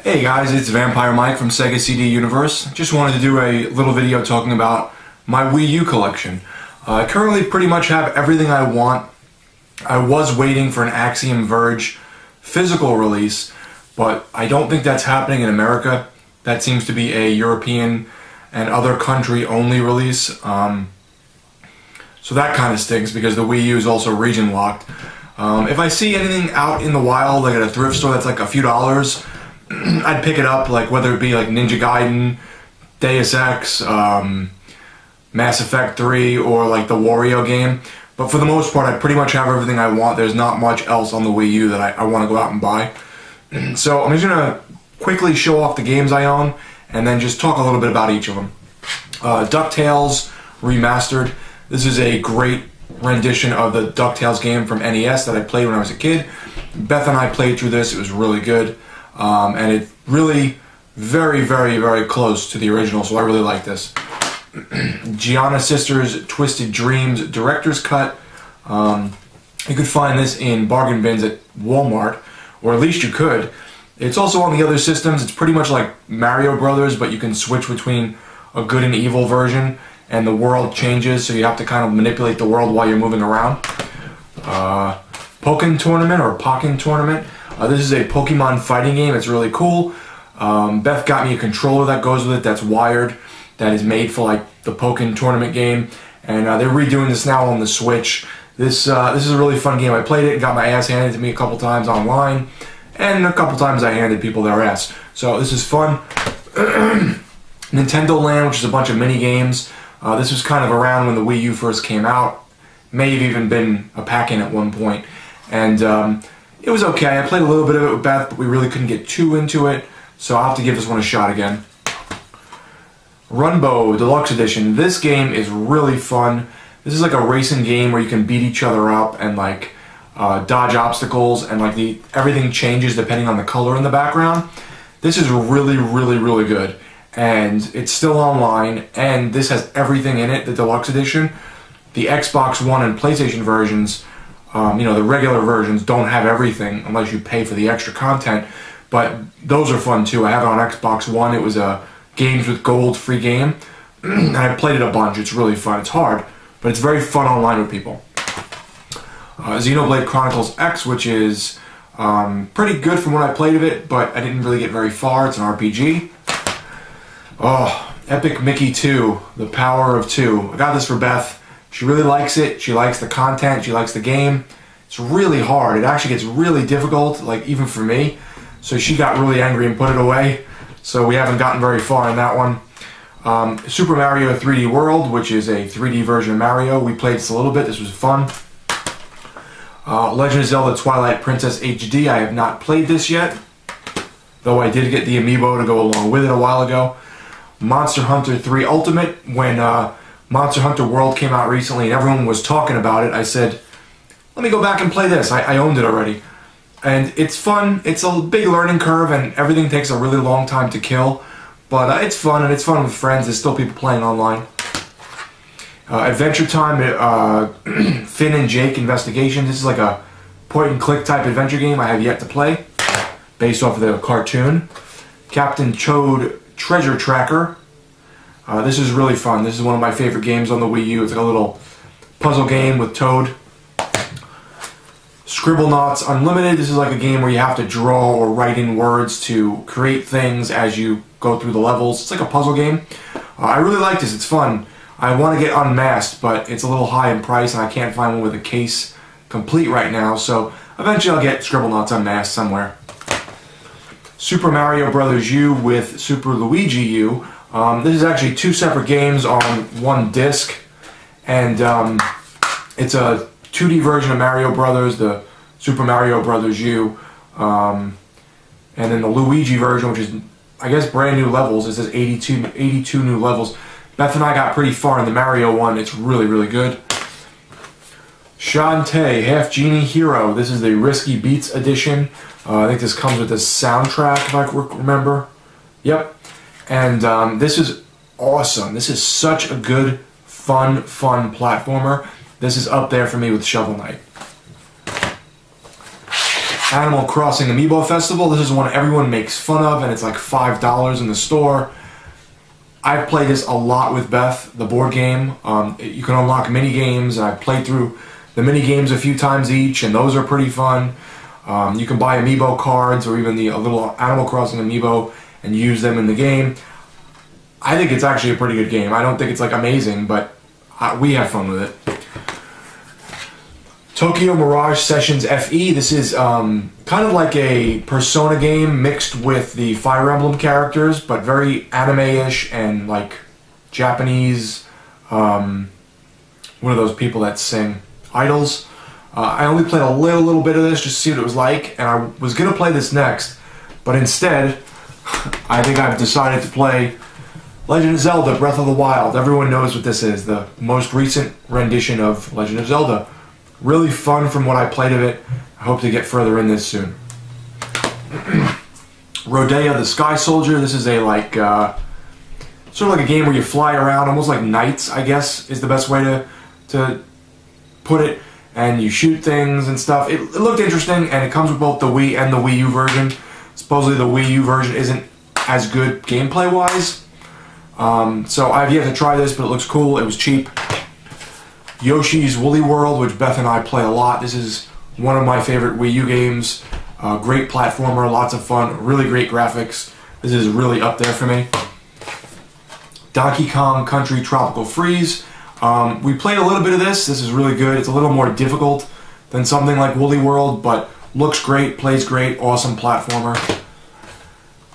Hey guys, it's Vampire Mike from Sega CD Universe. Just wanted to do a little video talking about my Wii U collection. I currently pretty much have everything I want. I was waiting for an Axiom Verge physical release, but I don't think that's happening in America. That seems to be a European and other country only release. So that kind of stinks because the Wii U is also region locked. If I see anything out in the wild, like at a thrift store that's like a few dollars, I'd pick it up, like whether it be like Ninja Gaiden, Deus Ex, Mass Effect 3, or like the Wario game. But for the most part, I pretty much have everything I want. There's not much else on the Wii U that I want to go out and buy. So I'm just going to quickly show off the games I own, and then just talk a little bit about each of them. DuckTales Remastered. This is a great rendition of the DuckTales game from NES that I played when I was a kid. Beth and I played through this. It was really good. And it's really very close to the original, so I really like this. Gianna Sisters Twisted Dreams Director's Cut. You could find this in bargain bins at Walmart, or at least you could. It's also on the other systems. It's pretty much like Mario Brothers, but you can switch between a good and evil version, and the world changes, so you have to kind of manipulate the world while you're moving around. Pokken Tournament, or Pokken Tournament. This is a Pokemon fighting game. It's really cool. Beth got me a controller that goes with it that's wired, that is made for like the Pokken Tournament game, and they're redoing this now on the Switch. This is a really fun game. I played it and got my ass handed to me a couple times online, and a couple times I handed people their ass. So this is fun. Nintendo Land, which is a bunch of mini games. This was kind of around when the Wii U first came out. May have even been a pack-in at one point, and it was okay. I played a little bit of it with Beth, but we really couldn't get too into it, so I'll have to give this one a shot again. Runbow Deluxe Edition. This game is really fun. This is like a racing game where you can beat each other up and like dodge obstacles, and like everything changes depending on the color in the background. This is really good, and it's still online, and this has everything in it, the Deluxe Edition. The Xbox One and PlayStation versions, you know, the regular versions don't have everything unless you pay for the extra content, but those are fun too. I have it on Xbox One. It was a Games with Gold free game, and I played it a bunch. It's really fun. It's hard, but it's very fun online with people. Xenoblade Chronicles X, which is pretty good from what I played of it, but I didn't really get very far. It's an RPG. Oh, Epic Mickey 2, The Power of Two. I got this for Beth. She really likes it. She likes the content. She likes the game. It's really hard. It actually gets really difficult, like even for me. So she got really angry and put it away. So we haven't gotten very far in that one. Super Mario 3D World, which is a 3D version of Mario. We played this a little bit. This was fun. Legend of Zelda Twilight Princess HD. I have not played this yet, though I did get the Amiibo to go along with it a while ago. Monster Hunter 3 Ultimate. When Monster Hunter World came out recently and everyone was talking about it, I said, let me go back and play this. I owned it already. And it's fun. It's a big learning curve, and everything takes a really long time to kill. But it's fun, and it's fun with friends. There's still people playing online. Adventure Time, Finn and Jake Investigation. This is like a point-and-click type adventure game I have yet to play, based off of the cartoon. Captain Toad Treasure Tracker. This is really fun. This is one of my favorite games on the Wii U. It's like a little puzzle game with Toad. Scribblenauts Unlimited. This is like a game where you have to draw or write in words to create things as you go through the levels. It's like a puzzle game. I really like this. It's fun. I want to get Unmasked, but it's a little high in price, and I can't find one with a case complete right now, so eventually I'll get Scribblenauts Unmasked somewhere. Super Mario Bros. U with Super Luigi U. This is actually two separate games on one disc, and it's a 2D version of Mario Brothers, the Super Mario Bros. U, and then the Luigi version, which is, I guess, brand new levels. It says 82 new levels. Beth and I got pretty far in the Mario one. It's really good. Shantae, HalfGenie Hero. This is the Risky Beats edition. I think this comes with the soundtrack, if I remember. Yep. And this is awesome. This is such a good, fun platformer. This is up there for me with Shovel Knight. Animal Crossing Amiibo Festival. This is one everyone makes fun of, and it's like $5 in the store. I've played this a lot with Beth, the board game. You can unlock mini games, and I've played through the mini games a few times each, and those are pretty fun. You can buy Amiibo cards or even the little Animal Crossing Amiibo and use them in the game. I think it's actually a pretty good game. I don't think it's like amazing, but we have fun with it. Tokyo Mirage Sessions FE. This is kind of like a Persona game mixed with the Fire Emblem characters, but very anime-ish and like Japanese, what are those people that sing? Idols. I only played a little bit of this just to see what it was like, and I was going to play this next, but instead, I think I've decided to play Legend of Zelda Breath of the Wild. Everyone knows what this is, the most recent rendition of Legend of Zelda. Really fun from what I played of it. I hope to get further in this soon. Rodea the Sky Soldier. This is a like sort of like a game where you fly around, almost like Knights, I guess is the best way to put it. And you shoot things and stuff. It looked interesting, and it comes with both the Wii and the Wii U version. Supposedly the Wii U version isn't as good gameplay-wise. So I've yet to try this, but it looks cool. It was cheap. Yoshi's Woolly World, which Beth and I play a lot. This is one of my favorite Wii U games. Great platformer, lots of fun, really great graphics. This is really up there for me. Donkey Kong Country Tropical Freeze. We played a little bit of this. This is really good. It's a little more difficult than something like Woolly World, but looks great, plays great, awesome platformer.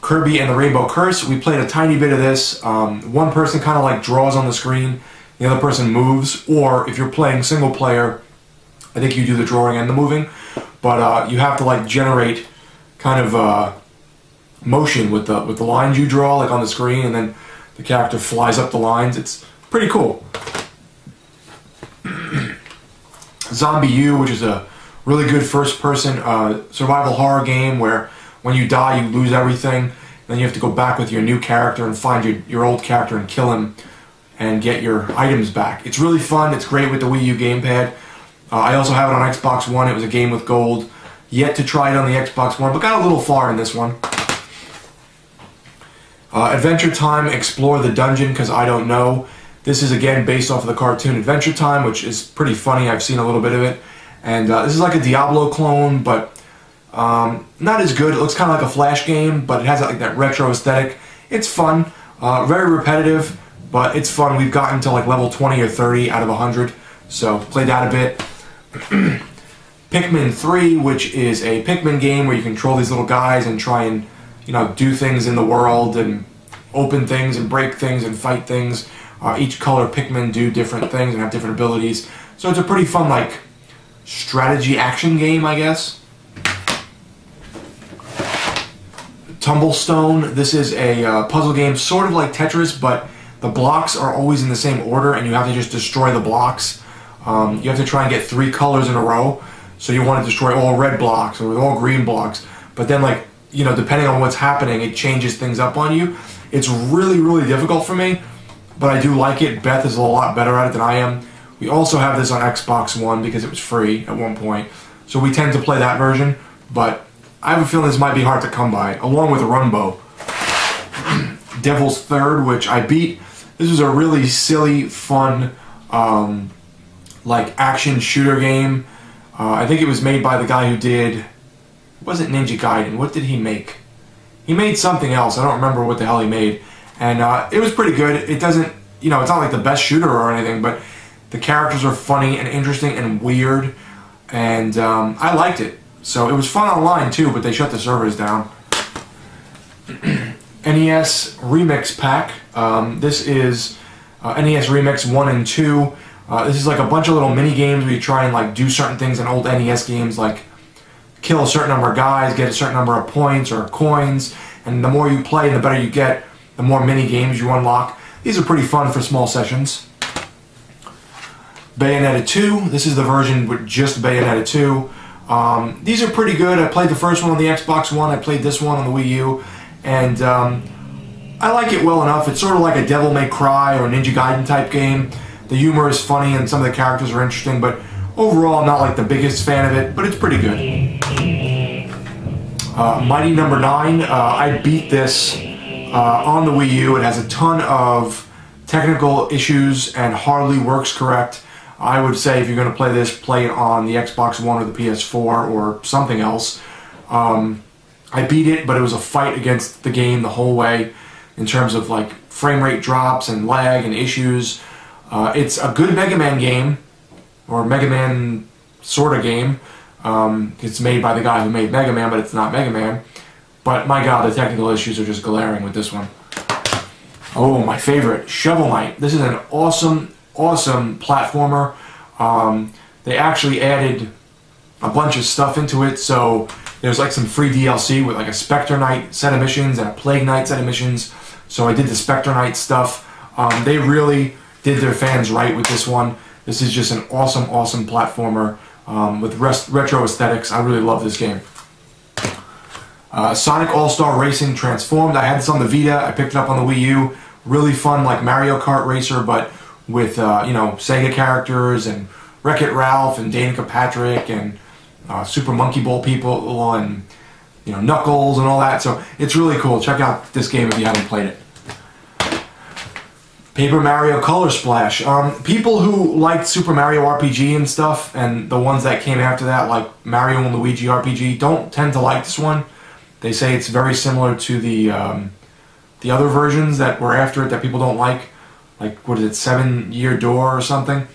Kirby and the Rainbow Curse. We played a tiny bit of this. One person kind of like draws on the screen, the other person moves, or if you're playing single player, I think you do the drawing and the moving, but you have to like generate kind of motion with the lines you draw like on the screen, and then the character flies up the lines. It's pretty cool. Zombie U, which is a really good first-person survival horror game where when you die you lose everything, then you have to go back with your new character and find your old character and kill him and get your items back. It's really fun. It's great with the Wii U gamepad. I also have it on Xbox One. It was a game with gold. Yet to try it on the Xbox One, but got a little far in this one. Adventure Time, Explore the Dungeon, because I don't know. This is again based off of the cartoon Adventure Time, which is pretty funny. I've seen a little bit of it. And this is like a Diablo clone, but not as good. It looks kind of like a Flash game, but it has like that retro aesthetic. It's fun. Very repetitive, but it's fun. We've gotten to like level 20 or 30 out of 100, so played that a bit. Pikmin 3, which is a Pikmin game where you control these little guys and try and, you know, do things in the world and open things and break things and fight things. Each color Pikmin do different things and have different abilities. So it's a pretty fun, like, strategy action game, I guess. Tumblestone. This is a puzzle game, sort of like Tetris, but the blocks are always in the same order and you have to just destroy the blocks. You have to try and get 3 colors in a row. So you want to destroy all red blocks or all green blocks. But then, like, you know, depending on what's happening, it changes things up on you. It's really, really difficult for me, but I do like it. Beth is a lot better at it than I am. We also have this on Xbox One because it was free at one point. So we tend to play that version, but I have a feeling this might be hard to come by, along with Runbow. Devil's Third, which I beat. This was a really silly, fun, like action shooter game. I think it was made by the guy who did, it wasn't Ninja Gaiden, what did he make? He made something else, I don't remember what the hell he made. And it was pretty good. It doesn't, you know, it's not like the best shooter or anything, but the characters are funny and interesting and weird. And I liked it. So it was fun online too, but they shut the servers down. NES Remix Pack. This is NES Remix 1 and 2. This is like a bunch of little mini games where you try and like do certain things in old NES games, like kill a certain number of guys, get a certain number of points or coins, and the more you play, the better you get, the more mini games you unlock. These are pretty fun for small sessions. Bayonetta 2. This is the version with just Bayonetta 2. These are pretty good. I played the first one on the Xbox One. I played this one on the Wii U, and I like it well enough. It's sort of like a Devil May Cry or Ninja Gaiden type game. The humor is funny and some of the characters are interesting, but overall I'm not like the biggest fan of it, but it's pretty good. Mighty Number 9. I beat this on the Wii U. It has a ton of technical issues and hardly works correct. I would say if you're going to play this, play it on the Xbox One or the PS4 or something else. I beat it, but it was a fight against the game the whole way in terms of like frame rate drops and lag and issues. It's a good Mega Man game, or Mega Man sort of game. It's made by the guy who made Mega Man, but it's not Mega Man. But my god, the technical issues are just glaring with this one. Oh, my favorite, Shovel Knight. This is an awesome, awesome platformer. They actually added a bunch of stuff into it, so there's like some free DLC with like a Spectre Knight set of missions and a Plague Knight set of missions. So I did the Spectre Knight stuff. They really did their fans right with this one. This is just an awesome, awesome platformer with retro aesthetics. I really love this game. Sonic All-Star Racing Transformed. I had this on the Vita. I picked it up on the Wii U. Really fun, like Mario Kart Racer, but with you know, Sega characters and Wreck-It Ralph and Danica Patrick and Super Monkey Ball people and you know, Knuckles and all that. So it's really cool. Check out this game if you haven't played it. Paper Mario Color Splash. People who liked Super Mario RPG and stuff, and the ones that came after that, like Mario and Luigi RPG, don't tend to like this one. They say it's very similar to the other versions that were after it that people don't like. Like, what is it, 7 Year Door or something?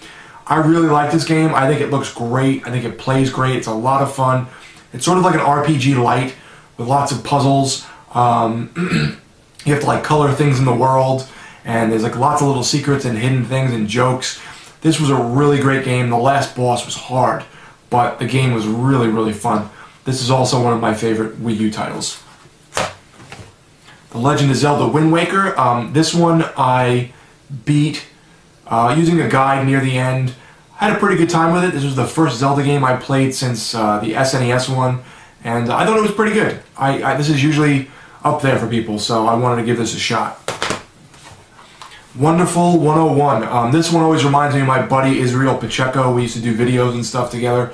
I really like this game. I think it looks great. I think it plays great. It's a lot of fun. It's sort of like an RPG light with lots of puzzles. You have to like color things in the world, and there's like lots of little secrets and hidden things and jokes. This was a really great game. The last boss was hard, but the game was really, really fun. This is also one of my favorite Wii U titles. The Legend of Zelda Wind Waker. This one I beat using a guide near the end. I had a pretty good time with it. This was the first Zelda game I played since the SNES one, and I thought it was pretty good. This is usually up there for people, so I wanted to give this a shot. Wonderful 101. This one always reminds me of my buddy Israel Pacheco. We used to do videos and stuff together.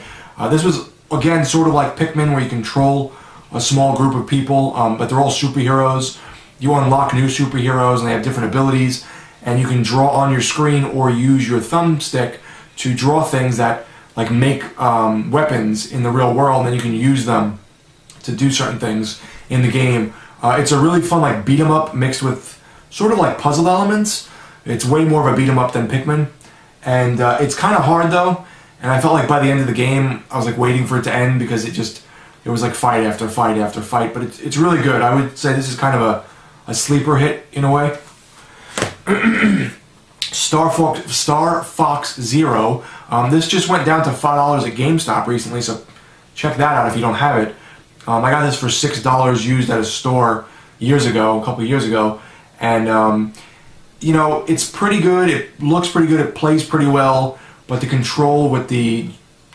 This was, again, sort of like Pikmin, where you control a small group of people, but they're all superheroes. You unlock new superheroes, and they have different abilities, and you can draw on your screen or use your thumbstick to draw things that like make weapons in the real world, and then you can use them to do certain things in the game. It's a really fun like beat 'em up mixed with sort of like puzzle elements. It's way more of a beat 'em up than Pikmin, and it's kind of hard though. And I felt like by the end of the game, I was like waiting for it to end because it was like fight after fight after fight. But it's really good. I would say this is kind of a sleeper hit in a way. Star Fox Zero. This just went down to $5 at GameStop recently, so check that out if you don't have it. I got this for $6 used at a store years ago, a couple years ago, and you know, it's pretty good. It looks pretty good. It plays pretty well, but the control with the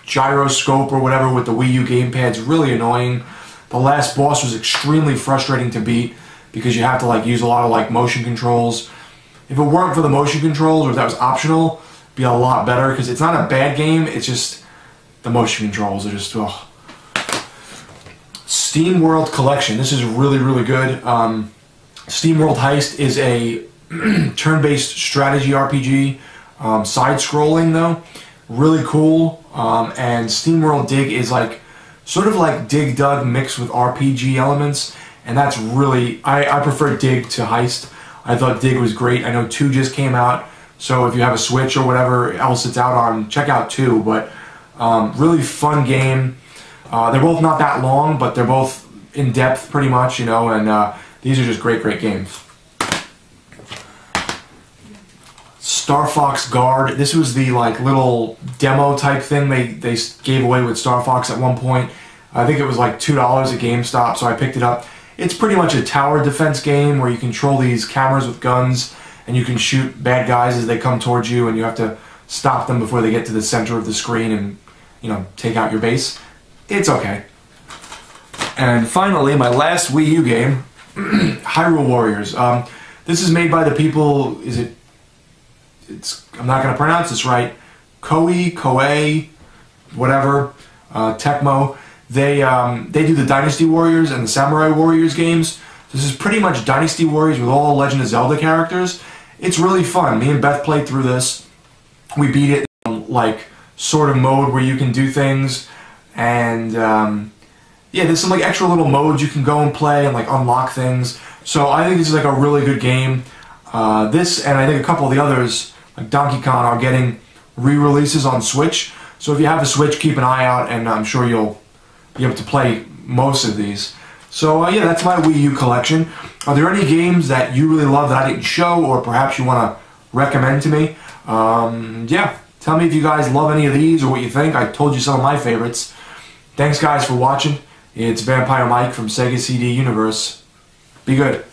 gyroscope or whatever with the Wii U gamepad is really annoying. The last boss was extremely frustrating to beat because you have to like use a lot of like motion controls. If it weren't for the motion controls, or if that was optional, it'd be a lot better, because it's not a bad game, it's just the motion controls are just, ugh. Steamworld Collection. This is really, really good. Steamworld Heist is a turn-based strategy RPG, side-scrolling though, really cool. And Steamworld Dig is like sort of like Dig Dug mixed with RPG elements, and that's really, I prefer Dig to Heist. I thought Dig was great. I know 2 just came out, so if you have a Switch or whatever else it's out on, check out 2. But really fun game. They're both not that long, but they're both in depth pretty much, you know, and these are just great, great games. Star Fox Guard. This was the like little demo type thing they gave away with Star Fox at one point. I think it was like $2 at GameStop, so I picked it up. It's pretty much a tower defense game where you control these cameras with guns, and you can shoot bad guys as they come towards you, and you have to stop them before they get to the center of the screen and, you know, take out your base. It's okay. And finally, my last Wii U game, Hyrule Warriors. This is made by the people, I'm not going to pronounce this right, Koei, whatever, Tecmo. They do the Dynasty Warriors and the Samurai Warriors games. This is pretty much Dynasty Warriors with all Legend of Zelda characters. It's really fun. Me and Beth played through this. We beat it in, like, sort of mode where you can do things, and yeah, there's some like extra little modes you can go and play and like unlock things. So I think this is like a really good game. This and I think a couple of the others, like Donkey Kong, are getting re-releases on Switch. So if you have a Switch, keep an eye out, and I'm sure you'll be able to play most of these. So yeah, that's my Wii U collection. Are there any games that you really love that I didn't show, or perhaps you want to recommend to me? Yeah, tell me if you guys love any of these or what you think. I told you some of my favorites. Thanks guys for watching. It's Vampire Mike from Sega CD Universe. Be good.